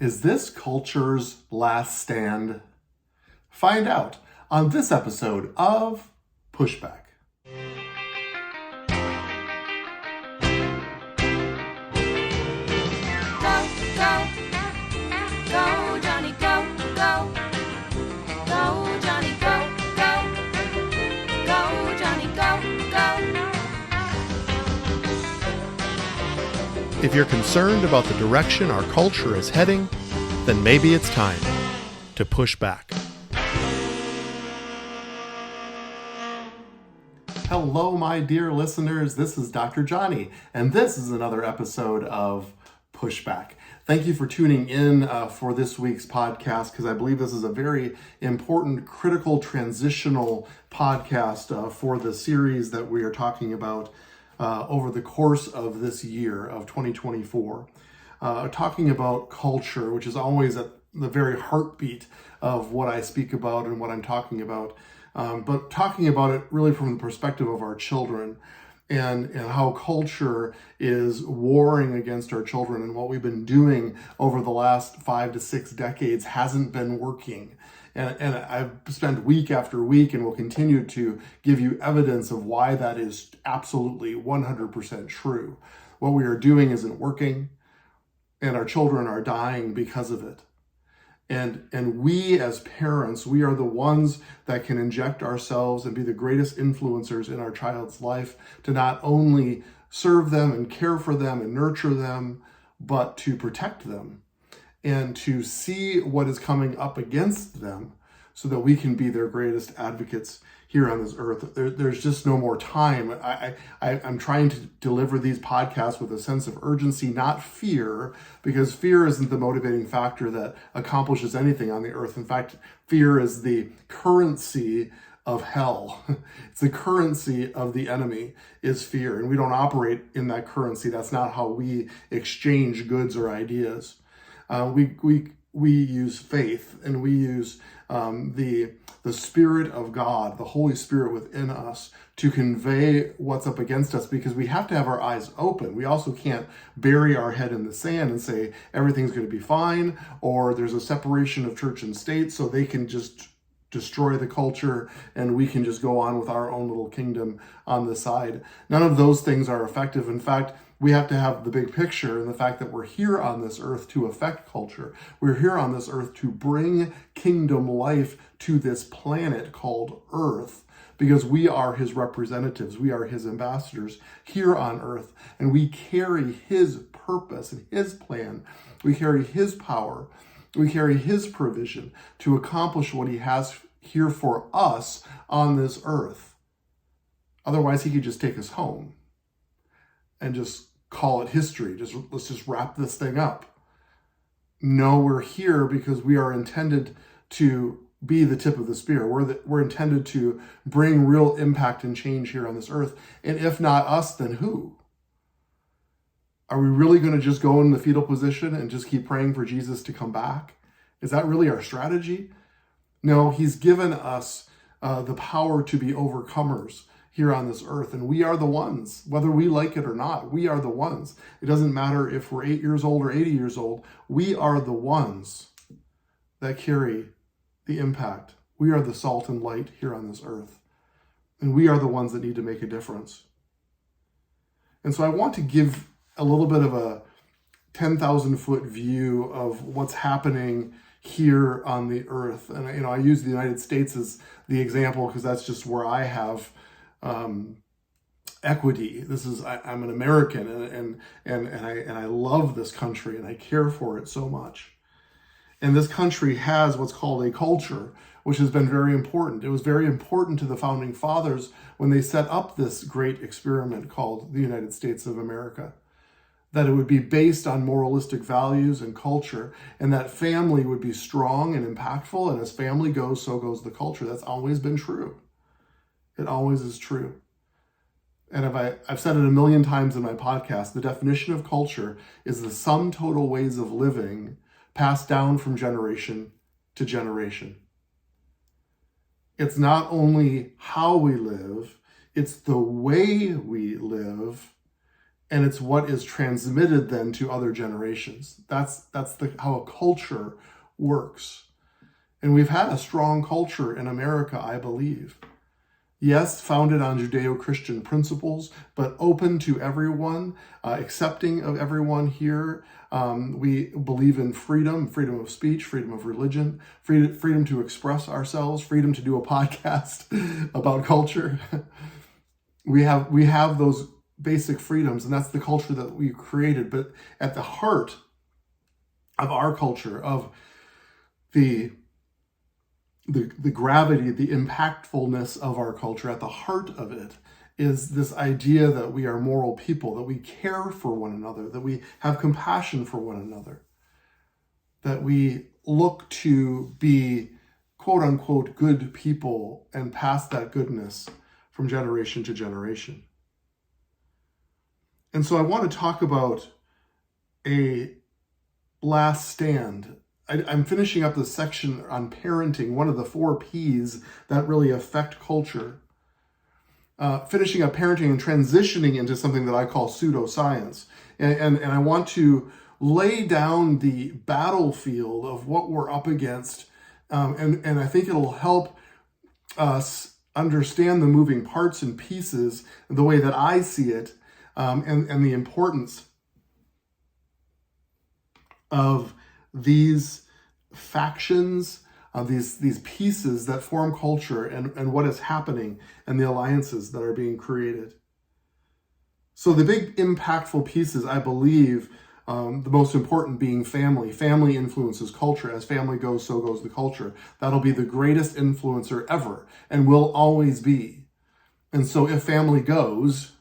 Is this culture's last stand? Find out on this episode of Pushback. Go, go, go, Johnny, go, go. Go, Johnny, go, go. Go, Johnny, go, go. If you're concerned about the direction our culture is heading, then maybe it's time to push back. Hello, my dear listeners. This is Dr. Jonny, and this is another episode of Pushback. Thank you for tuning in for this week's podcast, because I believe this is a very important, critical, transitional podcast for the series that we are talking about over the course of this year of 2024. Talking about culture, which is always at the very heartbeat of what I speak about and what I'm talking about. But talking about it really from the perspective of our children and how culture is warring against our children, and what we've been doing over the last 5 to 6 decades hasn't been working. And I've spent week after week and will continue to give you evidence of why that is absolutely 100% true. What we are doing isn't working, and our children are dying because of it. And we as parents, we are the ones that can inject ourselves and be the greatest influencers in our child's life to not only serve them and care for them and nurture them, but to protect them and to see what is coming up against them so that we can be their greatest advocates here on this earth. There's just no more time. I'm trying to deliver these podcasts with a sense of urgency, not fear, because fear isn't the motivating factor that accomplishes anything on the earth. In fact, fear is the currency of hell. It's the currency of the enemy is fear, and we don't operate in that currency. That's not how we exchange goods or ideas. We use faith, and we use the Spirit of God, the Holy Spirit within us, to convey what's up against us, because we have to have our eyes open. We also can't bury our head in the sand and say everything's going to be fine, or there's a separation of church and state so they can just destroy the culture and we can just go on with our own little kingdom on the side. None of those things are effective. In fact, we have to have the big picture and the fact that we're here on this earth to affect culture. We're here on this earth to bring kingdom life to this planet called Earth, because we are his representatives. We are his ambassadors here on earth, and we carry his purpose and his plan. We carry his power. We carry his provision to accomplish what he has here for us on this earth. Otherwise, he could just take us home and just call it history. Let's just wrap this thing up. No, we're here because we are intended to be the tip of the spear. We're intended to bring real impact and change here on this earth. And if not us, then who? Are we really going to just go in the fetal position and just keep praying for Jesus to come back? Is that really our strategy? No, he's given us the power to be overcomers here on this earth, and we are the ones, whether we like it or not. We are the ones. It doesn't matter if we're 8 years old or 80 years old. We are the ones that carry the impact. We are the salt and light here on this earth, and we are the ones that need to make a difference. And so I want to give a little bit of a 10,000 foot view of what's happening here on the earth. And I use the United States as the example because that's just where I have equity. I'm an American, and I love this country, and I care for it so much. And this country has what's called a culture, which has been very important. It was very important to the founding fathers when they set up this great experiment called the United States of America, that it would be based on moralistic values and culture, and that family would be strong and impactful, and as family goes, so goes the culture. That's always been true. It always is true. And I've said it a million times in my podcast, the definition of culture is the sum total ways of living passed down from generation to generation. It's not only how we live, it's the way we live and it's what is transmitted then to other generations. That's how a culture works. And we've had a strong culture in America, I believe. Yes, founded on Judeo-Christian principles, but open to everyone, accepting of everyone here. We believe in freedom of speech, freedom of religion, freedom to express ourselves, freedom to do a podcast about culture. We have those basic freedoms, and that's the culture that we created. But at the heart of our culture, of the gravity, the impactfulness of our culture, at the heart of it is this idea that we are moral people, that we care for one another, that we have compassion for one another, that we look to be quote unquote good people and pass that goodness from generation to generation. And so I want to talk about a last stand. I'm finishing up this section on parenting, one of the 4 P's that really affect culture. Finishing up parenting and transitioning into something that I call pseudoscience. And I want to lay down the battlefield of what we're up against. And I think it'll help us understand the moving parts and pieces the way that I see it, and the importance of these factions, these pieces that form culture, and what is happening, and the alliances that are being created. So the big impactful pieces, I believe, the most important being family. Family influences culture. As family goes, so goes the culture. That'll be the greatest influencer ever, and will always be. And so if family goes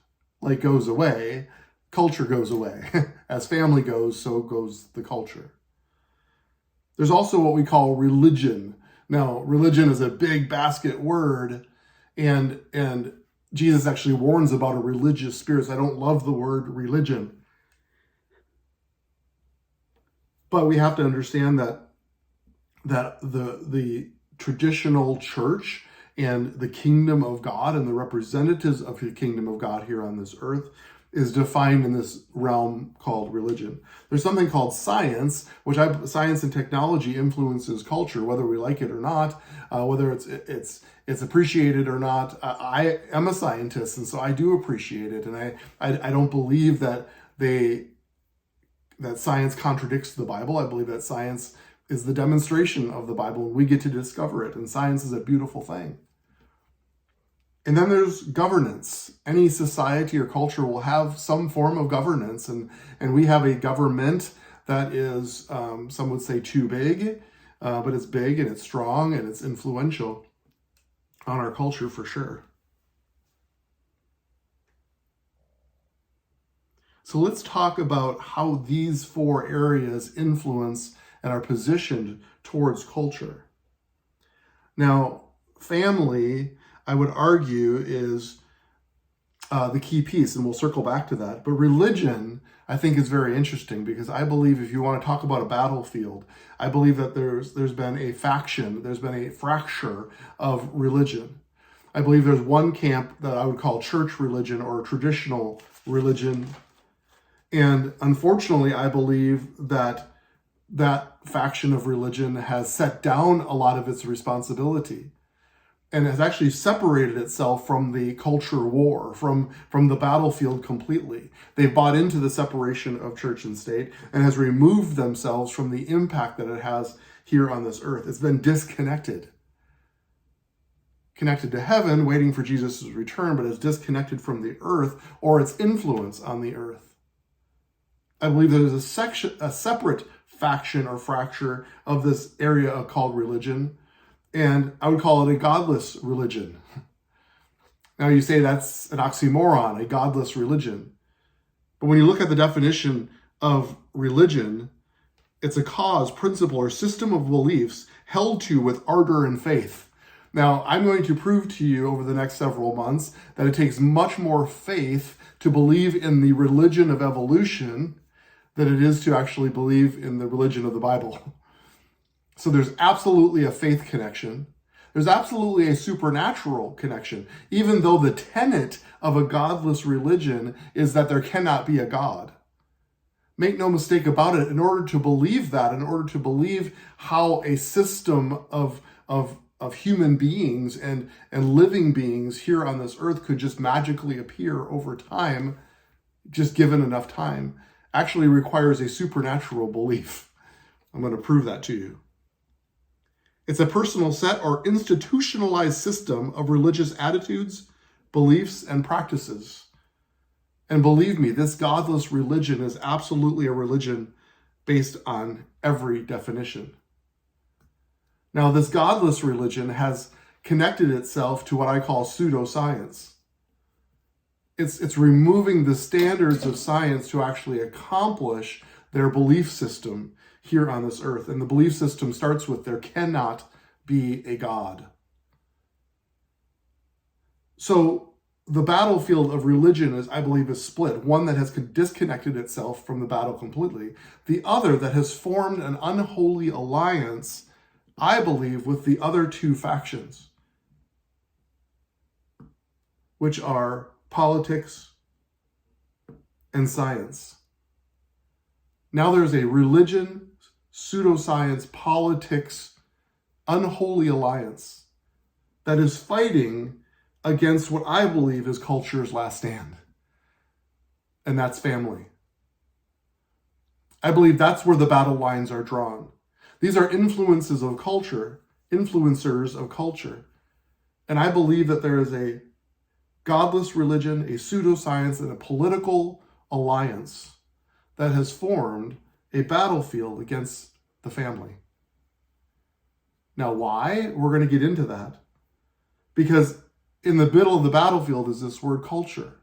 away, culture goes away. As family goes, so goes the culture. There's also what we call religion. Now, religion is a big basket word, and Jesus actually warns about a religious spirit. I don't love the word religion. But we have to understand that the traditional church and the kingdom of God and the representatives of the kingdom of God here on this earth is defined in this realm called religion. There's something called science, science and technology influences culture, whether we like it or not, whether it's appreciated or not. I am a scientist, and so I do appreciate it, and I don't believe that science contradicts the Bible. I believe that science is the demonstration of the Bible, and we get to discover it, and science is a beautiful thing. And then there's governance. Any society or culture will have some form of governance, and we have a government that is, some would say, too big, but it's big and it's strong and it's influential on our culture for sure. So let's talk about how these 4 areas influence and are positioned towards culture. Now, family, I would argue, is the key piece, and we'll circle back to that. But religion, I think, is very interesting, because I believe if you want to talk about a battlefield, I believe that there's been a faction, there's been a fracture of religion. I believe there's one camp that I would call church religion or traditional religion. And unfortunately, I believe that faction of religion has set down a lot of its responsibility, and has actually separated itself from the culture war, from the battlefield completely. They've bought into the separation of church and state, and has removed themselves from the impact that it has here on this earth. It's been disconnected. Connected to heaven, waiting for Jesus' return, but is disconnected from the earth or its influence on the earth. I believe there's a separate faction or fracture of this area called religion, and I would call it a godless religion. Now you say that's an oxymoron, a godless religion. But when you look at the definition of religion, it's a cause, principle, or system of beliefs held to with ardor and faith. Now, I'm going to prove to you over the next several months that it takes much more faith to believe in the religion of evolution than it is to actually believe in the religion of the Bible. So there's absolutely a faith connection. There's absolutely a supernatural connection, even though the tenet of a godless religion is that there cannot be a God. Make no mistake about it, in order to believe that, in order to believe how a system of human beings and living beings here on this earth could just magically appear over time, just given enough time, actually requires a supernatural belief. I'm going to prove that to you. It's a personal set or institutionalized system of religious attitudes, beliefs, and practices. And believe me, this godless religion is absolutely a religion based on every definition. Now, this godless religion has connected itself to what I call pseudoscience. It's removing the standards of science to actually accomplish their belief system here on this earth. And the belief system starts with there cannot be a God. So the battlefield of religion is, I believe, is split. One that has disconnected itself from the battle completely. The other that has formed an unholy alliance, I believe, with the other two factions, which are politics and science. Now there's a religion, pseudoscience, politics, unholy alliance that is fighting against what I believe is culture's last stand, and that's family. I believe that's where the battle lines are drawn. These are influencers of culture, and I believe that there is a godless religion, a pseudoscience, and a political alliance that has formed a battlefield against the family. Now, why? We're going to get into that. Because in the middle of the battlefield is this word culture.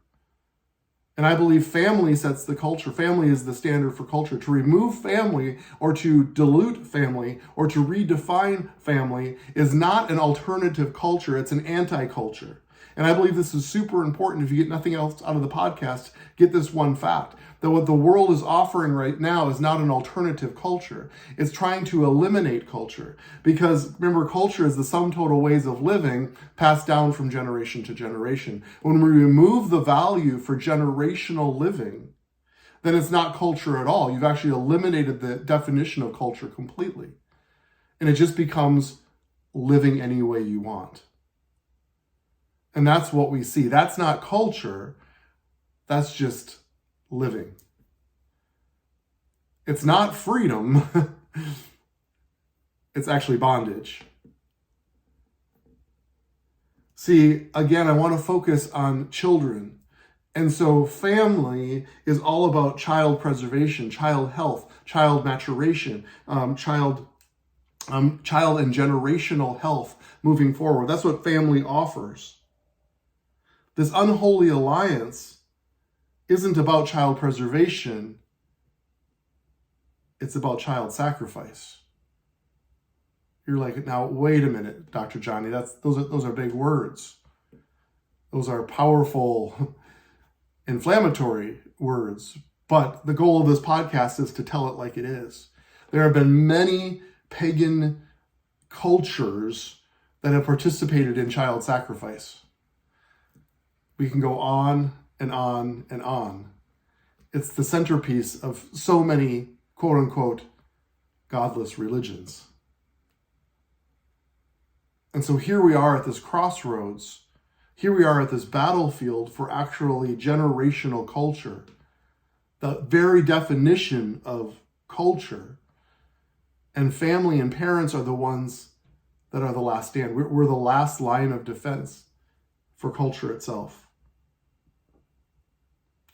And I believe family sets the culture. Family is the standard for culture. To remove family or to dilute family or to redefine family is not an alternative culture. It's an anti-culture. And I believe this is super important. If you get nothing else out of the podcast, get this one fact, that what the world is offering right now is not an alternative culture. It's trying to eliminate culture. Because remember, culture is the sum total ways of living passed down from generation to generation. When we remove the value for generational living, then it's not culture at all. You've actually eliminated the definition of culture completely. And it just becomes living any way you want. And that's what we see. That's not culture. That's just living. It's not freedom. It's actually bondage. See, again, I want to focus on children. And so family is all about child preservation, child health, child maturation, child and generational health moving forward. That's what family offers. This unholy alliance isn't about child preservation. It's about child sacrifice. You're like, now, wait a minute, Dr. Jonny, those are big words. Those are powerful, inflammatory words. But the goal of this podcast is to tell it like it is. There have been many pagan cultures that have participated in child sacrifice. We can go on and on and on. It's the centerpiece of so many, quote unquote, godless religions. And so here we are at this crossroads. Here we are at this battlefield for actually generational culture. The very definition of culture. And family and parents are the ones that are the last stand. We're the last line of defense for culture itself.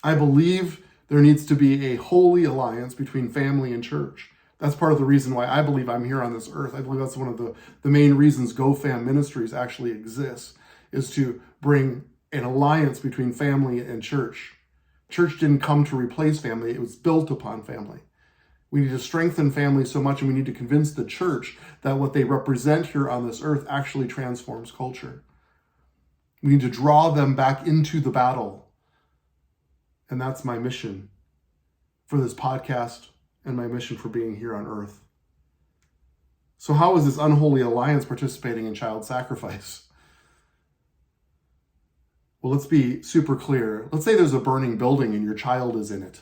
I believe there needs to be a holy alliance between family and church. That's part of the reason why I believe I'm here on this earth. I believe that's one of the main reasons GoFam Ministries actually exists, is to bring an alliance between family and church. Church didn't come to replace family. It was built upon family. We need to strengthen family so much, and we need to convince the church that what they represent here on this earth actually transforms culture. We need to draw them back into the battle. And that's my mission for this podcast and my mission for being here on earth. So how is this unholy alliance participating in child sacrifice? Well, let's be super clear. Let's say there's a burning building and your child is in it.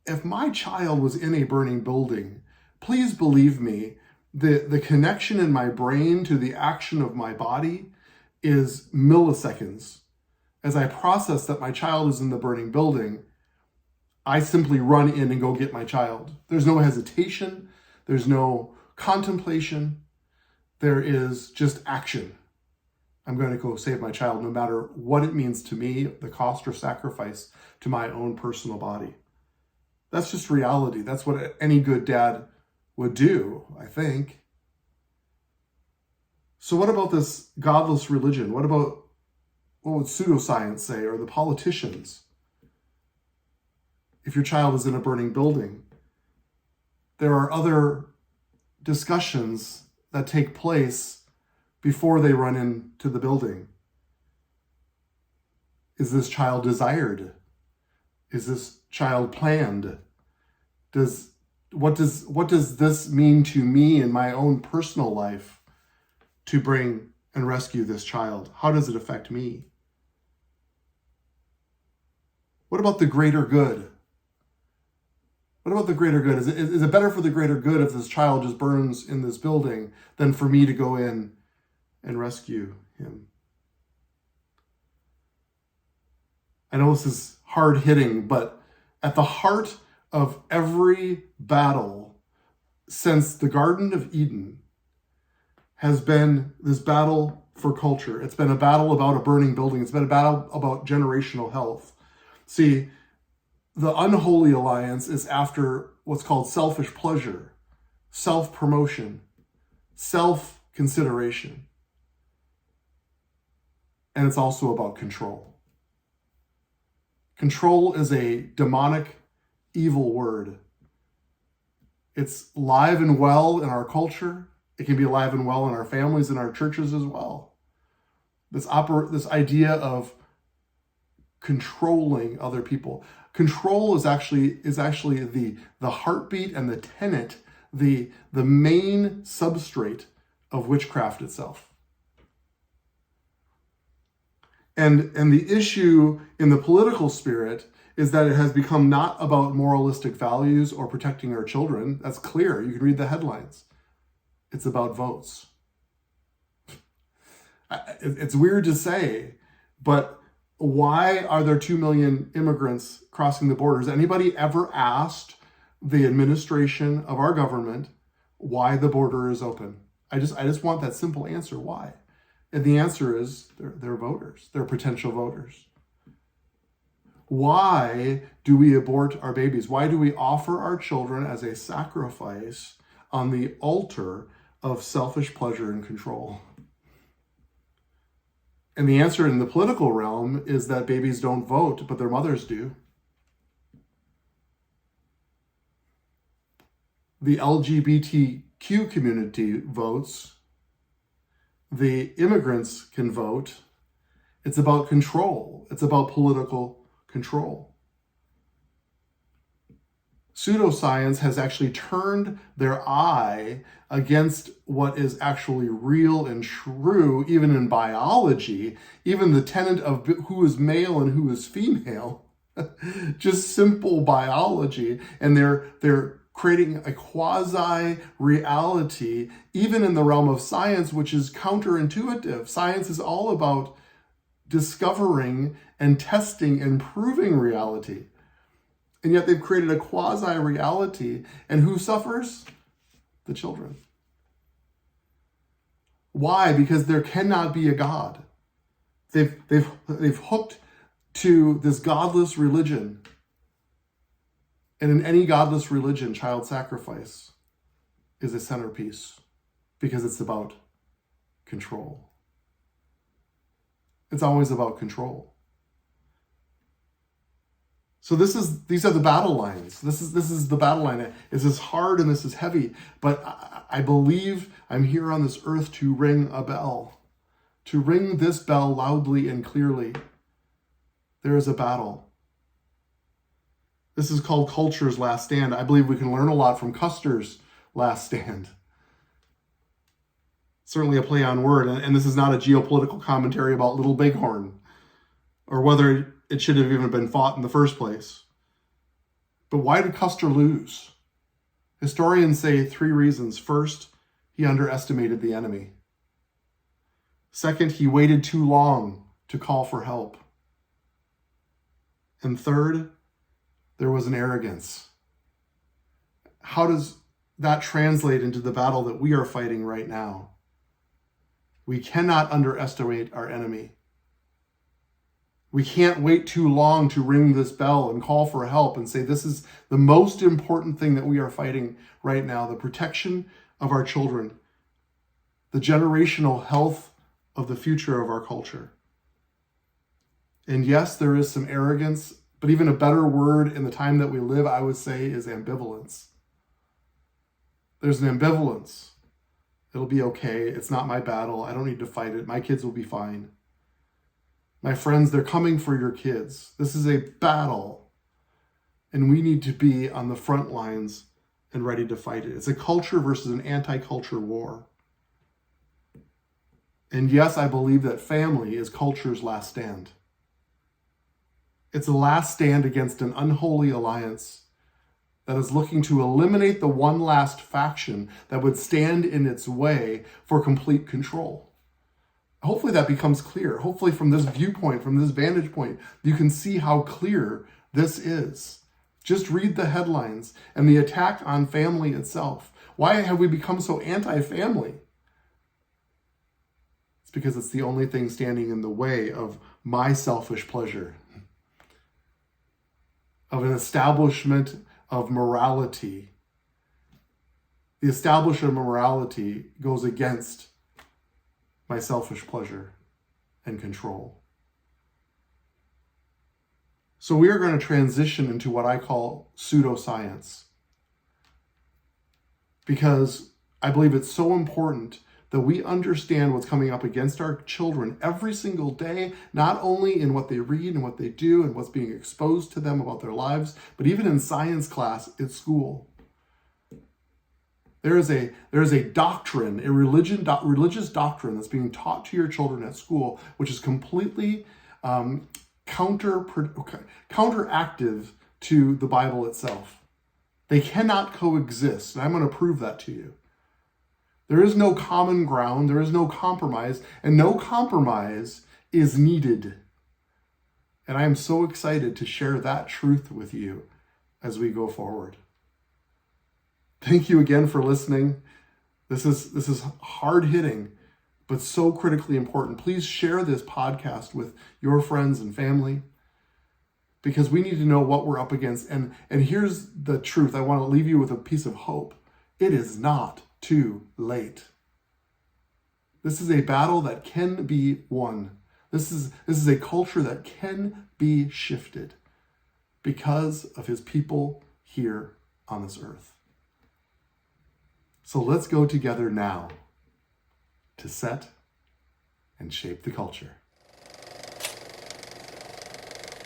If my child was in a burning building, please believe me, the connection in my brain to the action of my body is milliseconds. As I process that my child is in the burning building, I simply run in and go get my child. There's no hesitation. There's no contemplation. There is just action. I'm going to go save my child no matter what it means to me, the cost or sacrifice to my own personal body. That's just reality. That's what any good dad would do, I think. So what about this godless religion? What would pseudoscience say, or the politicians? If your child is in a burning building, there are other discussions that take place before they run into the building. Is this child desired? Is this child planned? What does this mean to me in my own personal life to bring and rescue this child? How does it affect me? What about the greater good? What about the greater good? Is it better for the greater good if this child just burns in this building than for me to go in and rescue him? I know this is hard hitting, but at the heart of every battle since the Garden of Eden has been this battle for culture. It's been a battle about a burning building. It's been a battle about generational health. See, the unholy alliance is after what's called selfish pleasure, self-promotion, self-consideration. And it's also about control. Control is a demonic, evil word. It's alive and well in our culture. It can be alive and well in our families and our churches as well. This idea of controlling other people. Control is actually the heartbeat and the tenet, the main substrate of witchcraft itself. And the issue in the political spirit is that it has become not about moralistic values or protecting our children. That's clear. You can read the headlines. It's about votes. It's weird to say, but why are there 2 million immigrants crossing the border? Has anybody ever asked the administration of our government why the border is open? I just want that simple answer. Why? And the answer is they're voters. They're potential voters. Why do we abort our babies? Why do we offer our children as a sacrifice on the altar of selfish pleasure and control? And the answer in the political realm is that babies don't vote, but their mothers do. The LGBTQ community votes. The immigrants can vote. It's about control. It's about political control. Pseudoscience has actually turned their eye against what is actually real and true, even in biology, even the tenet of who is male and who is female, just simple biology. And they're creating a quasi-reality, even in the realm of science, which is counterintuitive. Science is all about discovering and testing and proving reality. And yet they've created a quasi-reality. And who suffers? The children. Why? Because there cannot be a God. They've hooked to this godless religion. And in any godless religion, child sacrifice is a centerpiece because it's about control. It's always about control. So these are the battle lines. This is the battle line. This is hard and this is heavy, but I believe I'm here on this earth to ring a bell, to ring this bell loudly and clearly. There is a battle. This is called Culture's Last Stand. I believe we can learn a lot from Custer's Last Stand. Certainly a play on word, and this is not a geopolitical commentary about Little Bighorn or whether it should have even been fought in the first place. But why did Custer lose? Historians say 3 reasons. First, he underestimated the enemy. Second, he waited too long to call for help. And third, there was an arrogance. How does that translate into the battle that we are fighting right now? We cannot underestimate our enemy. We can't wait too long to ring this bell and call for help and say this is the most important thing that we are fighting right now, the protection of our children, the generational health of the future of our culture. And yes, there is some arrogance, but even a better word in the time that we live, I would say, is ambivalence. There's an ambivalence. It'll be okay. It's not my battle. I don't need to fight it. My kids will be fine. My friends, they're coming for your kids. This is a battle, and we need to be on the front lines and ready to fight it. It's a culture versus an anti-culture war. And yes, I believe that family is culture's last stand. It's a last stand against an unholy alliance that is looking to eliminate the one last faction that would stand in its way for complete control. Hopefully that becomes clear. Hopefully from this viewpoint, from this vantage point, you can see how clear this is. Just read the headlines and the attack on family itself. Why have we become so anti-family? It's because it's the only thing standing in the way of my selfish pleasure, of an establishment of morality. The establishment of morality goes against my selfish pleasure and control. So we are going to transition into what I call pseudoscience, because I believe it's so important that we understand what's coming up against our children every single day, not only in what they read and what they do and what's being exposed to them about their lives, but even in science class at school. There is a doctrine, a religious doctrine that's being taught to your children at school, which is completely counteractive to the Bible itself. They cannot coexist, and I'm going to prove that to you. There is no common ground, there is no compromise, and no compromise is needed. And I am so excited to share that truth with you as we go forward. Thank you again for listening. This is hard-hitting, but so critically important. Please share this podcast with your friends and family, because we need to know what we're up against. And here's the truth. I want to leave you with a piece of hope. It is not too late. This is a battle that can be won. This is a culture that can be shifted because of his people here on this earth. So let's go together now to set and shape the culture.